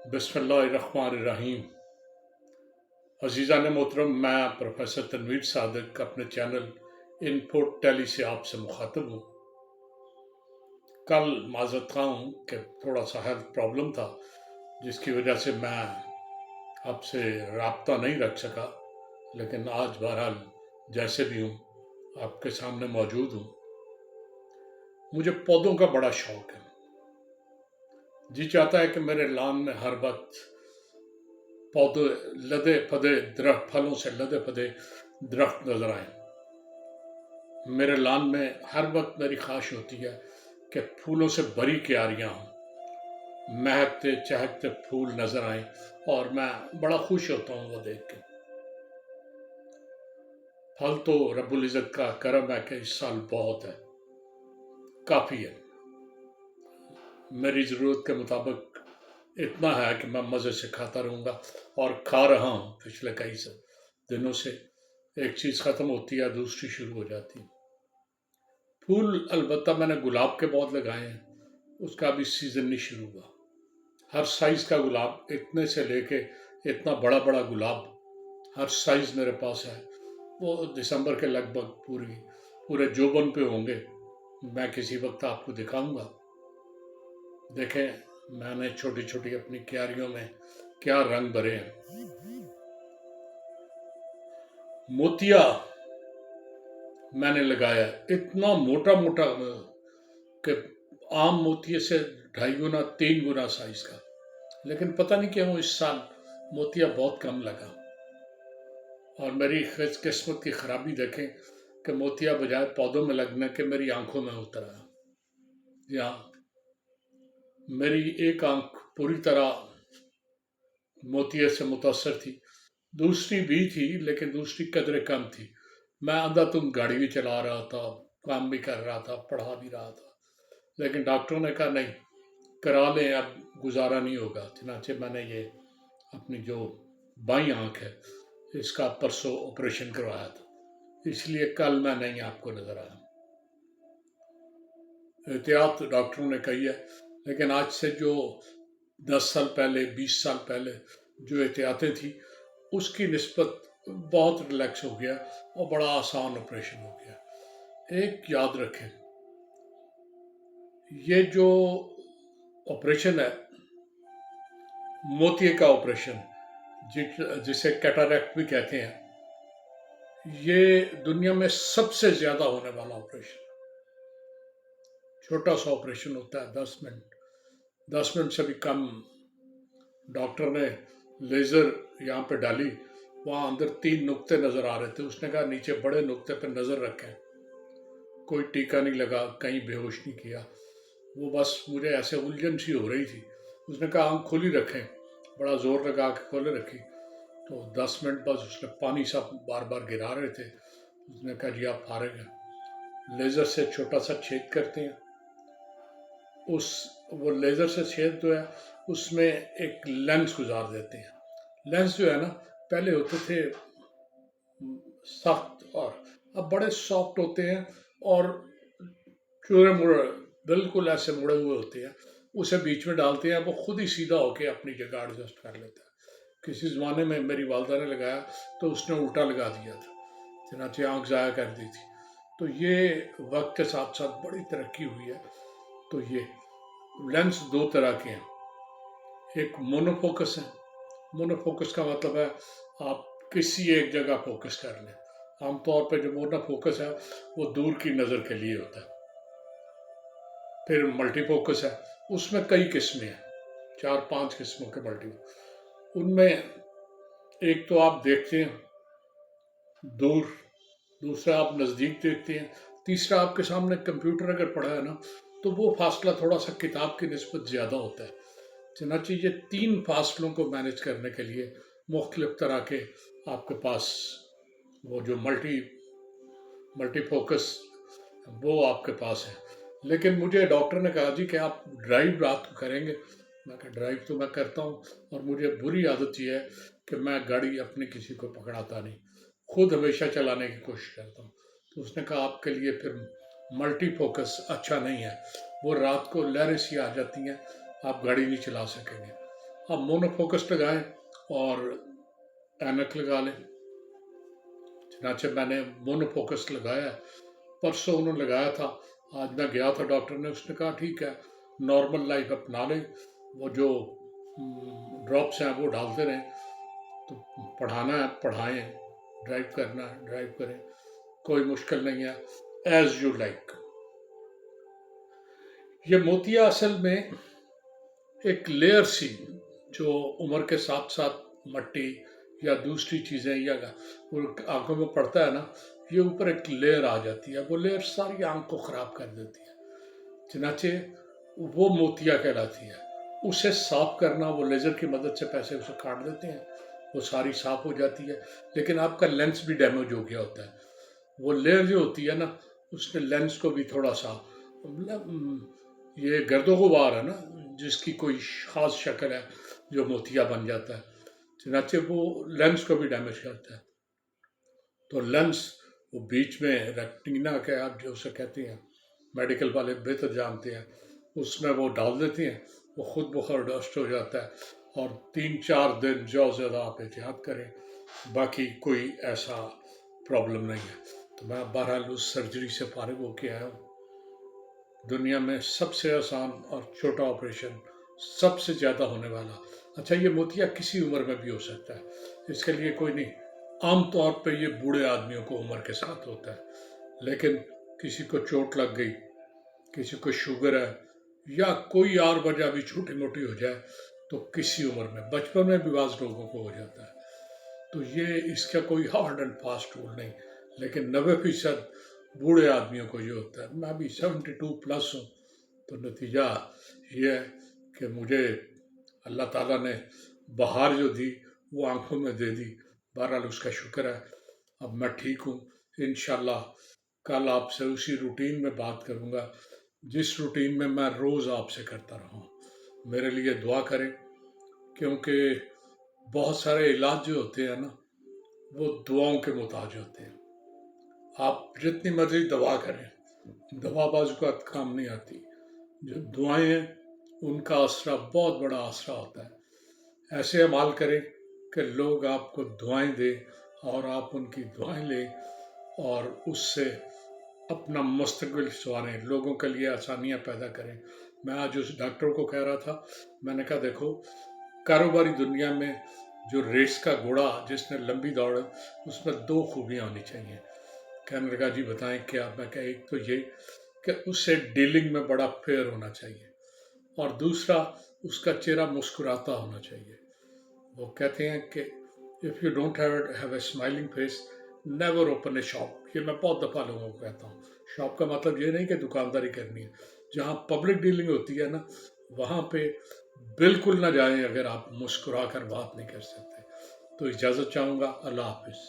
बिस्मिल्लाहिर्रहमानिर्रहीम। अज़ीज़ान मोहतरम, मैं प्रोफेसर तनवीर सादिक अपने चैनल इनपुट टेली से आपसे मुखातब हूँ। कल माज़रत खा हूँ कि थोड़ा सा हेल्थ प्रॉब्लम था, जिसकी वजह से मैं आपसे राब्ता नहीं रख सका, लेकिन आज बहरहाल जैसे भी हूँ आपके सामने मौजूद हूँ। मुझे पौधों का बड़ा शौक़ है। जी चाहता है कि मेरे लॉन में हर वक्त पौधे लदे फदे दरख्त, फलों से लदे फदे दरख्त नजर आए। मेरे लॉन में हर वक्त मेरी ख्वाहिश होती है कि फूलों से भरी क्यारियां हों, महकते चहकते फूल नजर आए, और मैं बड़ा खुश होता हूँ वो देख के। फल तो रब्बुल इज़्ज़त का करम है कि इस साल बहुत है, काफ़ी है। मेरी ज़रूरत के मुताबिक इतना है कि मैं मज़े से खाता रहूँगा, और खा रहा हूँ। पिछले कई दिनों से एक चीज़ ख़त्म होती है, दूसरी शुरू हो जाती है। फूल अलबत्ता मैंने गुलाब के पौधे लगाए हैं, उसका अभी सीज़न नहीं शुरू हुआ। हर साइज़ का गुलाब, इतने से लेके इतना बड़ा बड़ा गुलाब, हर साइज़ मेरे पास है। वो दिसंबर के लगभग पूरे जोबन पे होंगे। मैं किसी वक्त आपको दिखाऊंगा। देखें मैंने छोटी छोटी अपनी क्यारियों में क्या रंग भरे हैं। मोतिया मैंने लगाया, इतना मोटा मोटा कि आम मोतिये से 2.5 गुना 3 गुना साइज का, लेकिन पता नहीं क्यों इस साल मोतिया बहुत कम लगा। और मेरी किस्मत की खराबी देखें कि मोतिया बजाय पौधों में लगने के मेरी आंखों में उतर आया। यहाँ मेरी एक आंख पूरी तरह मोतिये से मुतासर थी, दूसरी भी थी, लेकिन दूसरी कदरे कम थी। मैं अंधाधुंध गाड़ी भी चला रहा था, काम भी कर रहा था, पढ़ा भी रहा था, लेकिन डॉक्टरों ने कहा नहीं, करा लें, अब गुजारा नहीं होगा। चनाचे मैंने ये अपनी जो बाईं आंख है, इसका परसों ऑपरेशन करवाया था, इसलिए कल मैं नहीं आपको नजर आया। एहतियात डॉक्टरों ने कही है, लेकिन आज से जो 10 साल पहले 20 साल पहले जो एहतियातें थी, उसकी निस्बत बहुत रिलैक्स हो गया और बड़ा आसान ऑपरेशन हो गया। एक याद रखें, ये जो ऑपरेशन है, मोतिये का ऑपरेशन, जिसे कैटरैक्ट भी कहते हैं, ये दुनिया में सबसे ज्यादा होने वाला ऑपरेशन। छोटा सा ऑपरेशन होता है, 10 मिनट से भी कम। डॉक्टर ने लेजर यहाँ पे डाली, वहाँ अंदर 3 नुक्ते नजर आ रहे थे। उसने कहा नीचे बड़े नुक्ते पर नजर रखें। कोई टीका नहीं लगा, कहीं बेहोश नहीं किया, वो बस मुझे ऐसे उलझन सी हो रही थी। उसने कहा आंख खोली रखें, बड़ा जोर लगा के खोले रखी, तो 10 मिनट बाद उसने पानी सा बार बार गिरा रहे थे। उसने कहा जी आप फारिग हैं। लेजर से छोटा सा छेद करते हैं, वो लेजर से छेद जो है उसमें एक लेंस गुजार देते हैं। लेंस जो है ना, पहले होते थे सख्त, और अब बड़े सॉफ्ट होते हैं और चूरे मुड़े, बिल्कुल ऐसे मुड़े हुए होते हैं। उसे बीच में डालते हैं, वो खुद ही सीधा होके अपनी जगह एडजस्ट कर लेता है। किसी ज़माने में मेरी वालदा ने लगाया तो उसने उल्टा लगा दिया था, चनाचे आँख ज़ाया कर दी थी। तो ये वक्त के साथ साथ बड़ी तरक्की हुई है। तो ये लेंस 2 तरह के हैं, एक मोनोफोकस है। मोनोफोकस का मतलब है आप किसी एक जगह फोकस कर लें। आमतौर पर जो मोनोफोकस है वो दूर की नज़र के लिए होता है। फिर मल्टीफोकस है, उसमें कई किस्में हैं, 4-5 किस्मों के मल्टी। उनमें एक तो आप देखते हैं दूर, दूसरा आप नज़दीक देखते हैं, तीसरा आपके सामने कंप्यूटर अगर पड़ा है ना, तो वो फासला थोड़ा सा किताब की निस्बत ज़्यादा होता है। चनाची ये 3 फासलों को मैनेज करने के लिए मुख्तलिफ तरह के आपके पास वो जो मल्टी फोकस वो आपके पास है। लेकिन मुझे डॉक्टर ने कहा जी कि आप ड्राइव रात को करेंगे। मैं कहा ड्राइव तो मैं करता हूँ, और मुझे बुरी आदत ये है कि मैं गाड़ी अपनी किसी को पकड़ाता नहीं, खुद हमेशा चलाने की कोशिश करता हूँ। तो उसने कहा आपके लिए फिर मल्टी फोकस अच्छा नहीं है, वो रात को लहरें सी आ जाती हैं, आप गाड़ी नहीं चला सकेंगे। आप मोनोफोकस लगाएं और ऐनक लगा लें। चनाचे मैंने मोनोफोकस लगाया है, परसों उन्होंने लगाया था, आज मैं गया था डॉक्टर ने, उसने कहा ठीक है नॉर्मल लाइफ अपना लें, वो जो ड्रॉप्स हैं वो डालते रहें, तो पढ़ाना है पढ़ाएं, ड्राइव करना है ड्राइव करें, कोई मुश्किल नहीं है, एज यू लाइक। ये मोतिया असल में एक लेयर सी जो उम्र के साथ साथ मट्टी या दूसरी चीज़ें या वो आंखों में पड़ता है ना, ये ऊपर एक लेयर आ जाती है, वो लेयर सारी आंख को ख़राब कर देती है, चनाचे वो मोतिया कहलाती है। उसे साफ करना, वो लेज़र की मदद से पैसे उसे काट देते हैं, वो सारी साफ हो जाती है, लेकिन आपका लेंस भी डैमेज हो गया होता है। वो लेयर जो होती है ना, उसने लेंस को भी थोड़ा सा, ये गर्दो गुबार है ना जिसकी कोई ख़ास शक्ल है जो मोतिया बन जाता है, चनाचे वो लेंस को भी डैमेज करता है। तो लेंस वो बीच में रेटिना के आप जो उसे कहते हैं, मेडिकल वाले बेहतर जानते हैं, उसमें वो डाल देते हैं, वो खुद बुखार डस्ट हो जाता है, और 3-4 दिन जो ज़्यादा आप एहतियात करें, बाकी कोई ऐसा प्रॉब्लम नहीं है। तो मैं बहरहाल उस सर्जरी से फारिग होके आया हूँ। दुनिया में सबसे आसान और छोटा ऑपरेशन, सबसे ज़्यादा होने वाला। अच्छा, ये मोतिया किसी उम्र में भी हो सकता है, इसके लिए कोई नहीं, आम तौर पे ये बूढ़े आदमियों को उम्र के साथ होता है, लेकिन किसी को चोट लग गई, किसी को शुगर है, या कोई और वजह भी छोटी मोटी हो जाए, तो किसी उम्र में, बचपन में भी बाज़ लोगों को हो जाता है। तो ये इसका कोई हार्ड एंड फास्ट रूल नहीं, लेकिन 90% बूढ़े आदमियों को ये होता है। मैं भी 72 प्लस हूँ, तो नतीजा ये है कि मुझे अल्लाह ताला ने बहार जो दी वो आंखों में दे दी, बहरहाल उसका शुक्र है, अब मैं ठीक हूँ। इंशाल्लाह कल आपसे उसी रूटीन में बात करूँगा जिस रूटीन में मैं रोज़ आपसे करता रहा हूँ। मेरे लिए दुआ करें, क्योंकि बहुत सारे इलाज जो होते हैं ना, वो दुआओं के मुताज होते हैं। आप जितनी मर्जी दवा करें, दवा बाज़ का काम नहीं आती, जो दुआएं हैं उनका आसरा बहुत बड़ा आसरा होता है। ऐसे अमाल करें कि लोग आपको दुआएं दें और आप उनकी दुआएं लें, और उससे अपना मुस्तकबिल संवारें, लोगों के लिए आसानियां पैदा करें। मैं आज उस डॉक्टर को कह रहा था, मैंने कहा देखो, कारोबारी दुनिया में जो रेस का घोड़ा जिसने लंबी दौड़, उसमें 2 खूबियाँ होनी चाहिए। कहने लगा जी बताएं क्या? मैं कहा एक तो ये कि उससे डीलिंग में बड़ा फेयर होना चाहिए, और दूसरा उसका चेहरा मुस्कुराता होना चाहिए। वो कहते हैं कि if you don't have a smiling face, never open A shop. ये मैं बहुत दफ़ा लोगों को कहता हूँ। शॉप का मतलब ये नहीं कि दुकानदारी करनी है, जहाँ पब्लिक डीलिंग होती है ना, वहाँ पे बिल्कुल ना जाएं अगर आप मुस्कुरा कर बात नहीं कर सकते। तो इजाज़त चाहूँगा, अल्लाह हाफिज़।